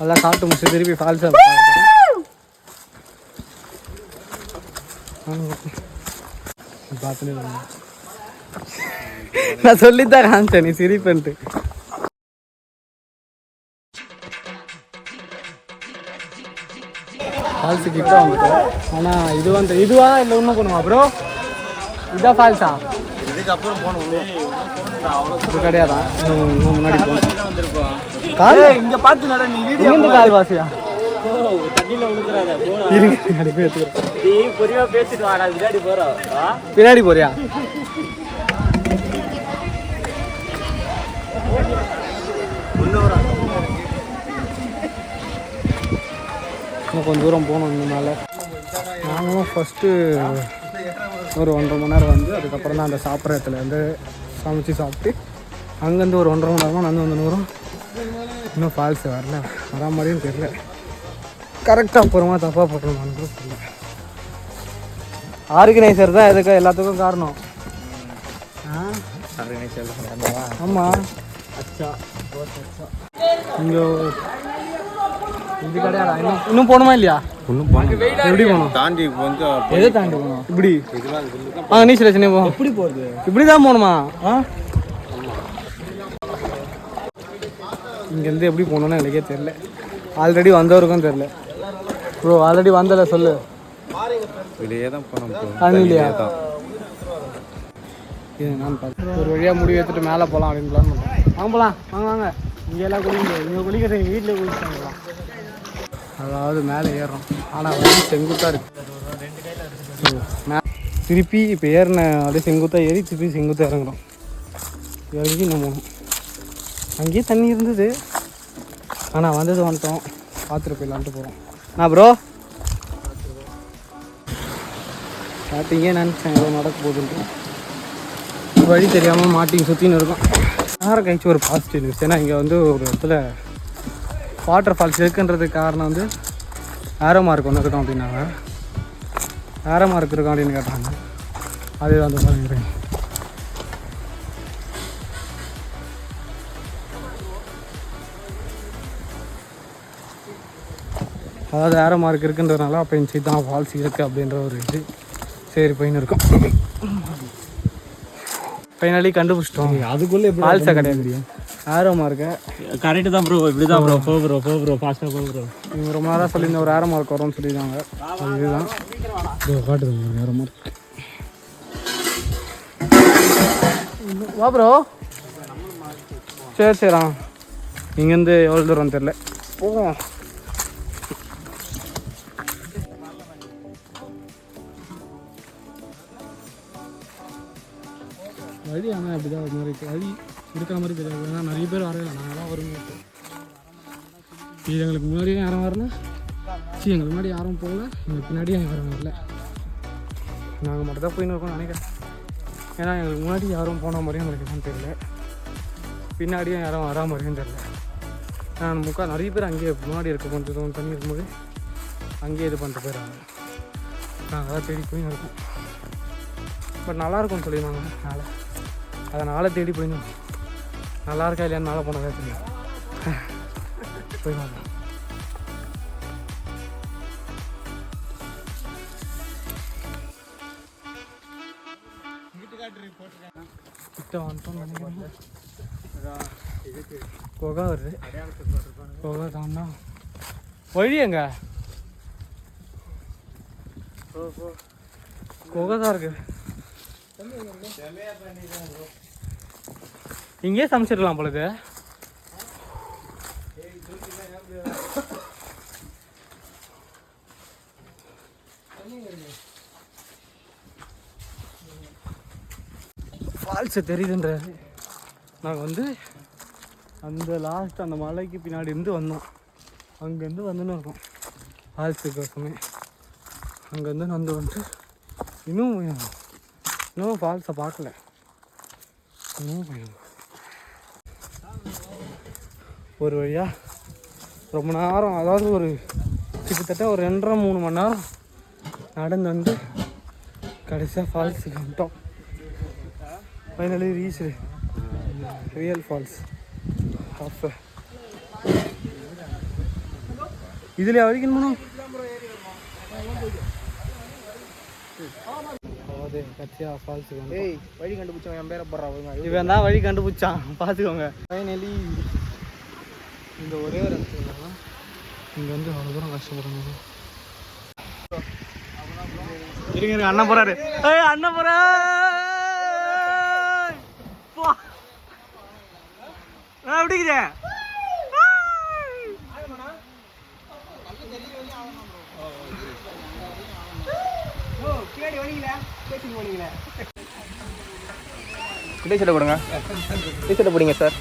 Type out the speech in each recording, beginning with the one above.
அதெல்லாம் சாப்பிட்டு முடிச்சு திருப்பி ஃபால்ஸ் பார்த்துட்டு நான் சொல்லித்தான் காமிச்சேன் நீ சிரிப்பன்ட்டு. ஃபால்ஸு கிட்ட வந்துட்டோம். ஆனால் இதுவா இல்லை இன்னும் போகணுமா ப்ரோ? இதுதான் ஃபால்ஸா? இதுக்கப்புறம் போகணும். இது கிடையாதான், இன்னும் முன்னாடி போகணும். கால் இங்கே பார்த்து நட, நீ வீடியோ கால் வாசியா தண்ணியில் விழுந்துறாத. பின்னாடி போய் நீ பொறியா பேசிட்டு வாடா, பின்னாடி போகிறோம். பின்னாடி போறியா? இன்னும் கொஞ்சம் தூரம் போகணும். இந்த மேலே நாங்களும் ஃபஸ்ட்டு ஒரு 1.5 மணி நேரம் வந்து அதுக்கப்புறம் தான் அந்த சாப்பிட்ற இடத்துல வந்து சமைச்சு சாப்பிட்டு அங்கேருந்து ஒரு 1.5 மணி நேரமாக நடந்து வந்துருக்கிறோம். இன்னும் ஃபால்ஸ் வரா மாதிரியும் தெரியல. கரெக்டாக போகிறோமா தப்பாக போட்டுருமான்னு கூட தெரியல. ஆர்கனைசர் தான் எதுக்கு எல்லாத்துக்கும் காரணம். ஆமாம், இங்கே இது கிடையாதா? இன்னும் போகணுமா இல்லையா? எப்படி போகணும்? தாண்டி வந்து எதை தாண்டி போகணும்? இப்படி நீச்சல் வச்சுனே போகும். எப்படி போகிறது? இப்படி தான் போகணுமா? இங்கேருந்து எப்படி போகணுன்னு எனக்கே தெரில. ஆல்ரெடி வந்தவருக்கும் தெரில. ப்ரோ ஆல்ரெடி வந்தல சொல்லு. வெளியே தான் போனோம் இல்லையா? நான் பார்த்து ஒரு வழியாக முடிவு எடுத்துட்டு மேலே போகலாம் அப்படின்னு பிளான் பண்ணுறேன். வாங்க போகலாம், வாங்க வாங்க. இங்கே எல்லாம் குளிக்க, இங்கே குளிக்கிறேன், எங்கள் வீட்டில் குளிச்சாங்கலாம். அதாவது மேலே ஏறுறோம், ஆனால் வந்து செங்குத்தாக இருக்குது. திருப்பி இப்போ ஏறின அப்படியே செங்குத்தாக ஏறி திருப்பி செங்குத்தாக இறங்குறோம். இறங்கி நம்ம அங்கேயே தண்ணி இருந்தது, ஆனால் வந்தது வந்துட்டோம். பார்த்துட்டு போயிடலான்ட்டு போகிறோம். நான் ப்ரோ ஸ்டார்டிங்கே நினச்சேன் ஏதோ நடக்க போகுதுன்ட்டு. வழி தெரியாமல் மாட்டிங் சுற்றின்னு இருக்கும். நேரம் கழிச்சு ஒரு பாசிட்டிவ் நியூஸ். ஏன்னா இங்கே வந்து ஒரு இடத்துல வாட்டர் ஃபால்ஸ் இருக்குன்றதுக்கு காரணம் வந்து ஆரோ மார்க் ஒன்று இருக்கும் அப்படின்னாங்க. ஆரோ மார்க் இருக்கும் அப்படின்னு கேட்டாங்க. அது அந்த மாதிரி அதாவது ஆரோ மார்க் இருக்குன்றதுனால அப்போ இந்த சைட் தான் ஃபால்ஸ் இருக்குது அப்படின்ற ஒரு இது சரி போயின்னு இருக்கும். ஃபைனலி கண்டுபிடிச்சிட்டோம். அதுக்குள்ளே ஃபால்ஸாக கிடையாது, ஆரோ மார்க்கு கரெக்டு தான் ப்ரோ. இப்படி தான் ப்ரோ. போ ப்ரோ ஃபாஸ்ட்டாக போ ப்ரோ. இவங்க ரொம்ப நேரம் சொல்லியிருந்த ஒரு ஆரோ மார்க் வரும்னு சொல்லியிருந்தாங்க. இதுதான் காட்டுது ஆரோ மார்க். வா ப்ரோ. சரி இங்கேருந்து எவ்வளோ தூரம் தெரில, போவோம். வழி ஆனால் அப்படி தான் ஒரு மாதிரி இருக்குது. வழி இருக்கிற மாதிரி தெரியாது. ஏன்னா நிறைய பேர் வரல, நாங்களாம் வருங்க. இது எங்களுக்கு முன்னாடியும் யாரும் வரல, எங்களுக்கு முன்னாடி யாரும் போகல, எங்களுக்கு பின்னாடியும் யாரும் வரல. நாங்கள் மட்டும் தான் போயின்னு இருக்கோம்னு நினைக்கிறேன். ஏன்னா எங்களுக்கு முன்னாடி யாரும் போன மாதிரியும் எங்களுக்கு எதுவும் தெரியல, பின்னாடியும் யாரும் வரா மாதிரியும் தெரியல. நான் நிறைய பேர் அங்கேயே முன்னாடி இருக்க கொஞ்சம் தண்ணி இருக்கும்போது அங்கேயே இது பண்ணிட்டு போயிடுறாங்க. நாங்கள் தான் தேடி போய் இருக்கோம். பட் நல்லாயிருக்கும்னு சொல்லியிருந்தாங்க நாளை, அதனால் தேடி போயிருந்தோம். நல்லா இருக்கா இல்லையான்னு மேலே போனதே தெரியும். போய் வாங்க. கிட்ட வந்துட்டோம் நினைக்கிறேன். புகை வருது, புகை தாண்டா வழி எங்க புகை தான் இருக்கு. இங்கேயே சமைச்சிடலாம் பொழுது. ஃபால்ஸு தெரியுதுன்றாரு. நாங்கள் வந்து அந்த லாஸ்ட் அந்த மலைக்கு பின்னாடி இருந்து வந்தோம். அங்கேருந்து வந்துன்னு இருக்கோம் ஃபால்ஸுக்கு கோசமே. அங்கேருந்து வந்துட்டு இன்னும் ஃபால்ஸை பார்க்கல. இன்னும் ஒரு வழியாக ரொம்ப நேரம், அதாவது ஒரு கிட்டத்தட்ட ஒரு 2.5-3 மணி நேரம் நடந்து வந்து கடைசியாக ஃபால்ஸுக்கு வந்துட்டோம். Finally reach real falls off. இதில் வலிக்கணும். அதாவது கட்சியாக ஃபால்ஸுக்கு வந்து வழி கண்டுபிடிச்சவன் என் பேரை போடுறான். இவன் தான் வழி கண்டுபிடிச்சான், பார்த்துக்கோங்க. ஃபைனலி இந்த ஒரே ஒரு இடத்துல இங்கே வந்து அவ்வளோ தூரம் கஷ்டப்படணும். இருங்க அண்ணன் போறாரு. அண்ணன் போற எப்படிக்குது? டீ-ஷர்ட் போடுங்க, டீ-ஷர்ட் போடுங்க சார்.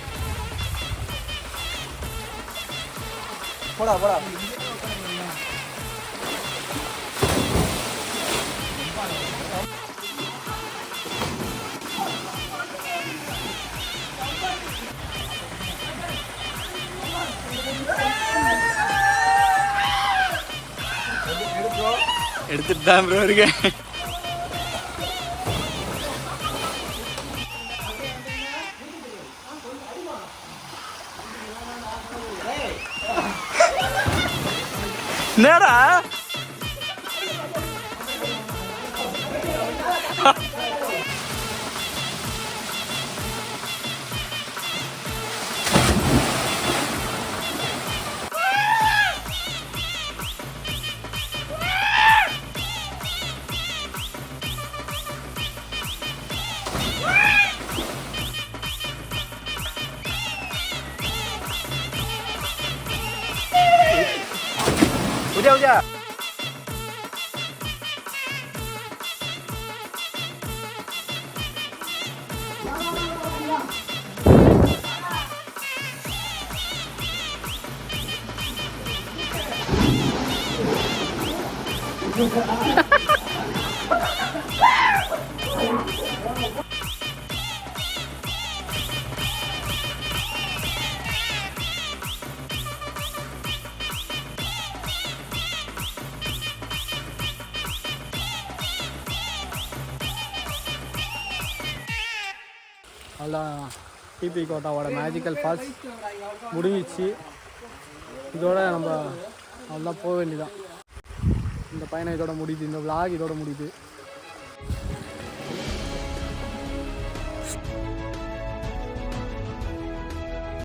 போடா போடா. எடுத்துட்டு தான் ப்ரோ இருக்கேன். என்னடா udah udah. அதான் டிபி கோட்டாவோட மேஜிக்கல் ஃபால்ஸ் முடிஞ்சிச்சு. இதோட நம்ம நல்லா போக வேண்டியதான். இந்த பயணம் இதோட முடியுது, இந்த விளாக் இதோட முடியுது.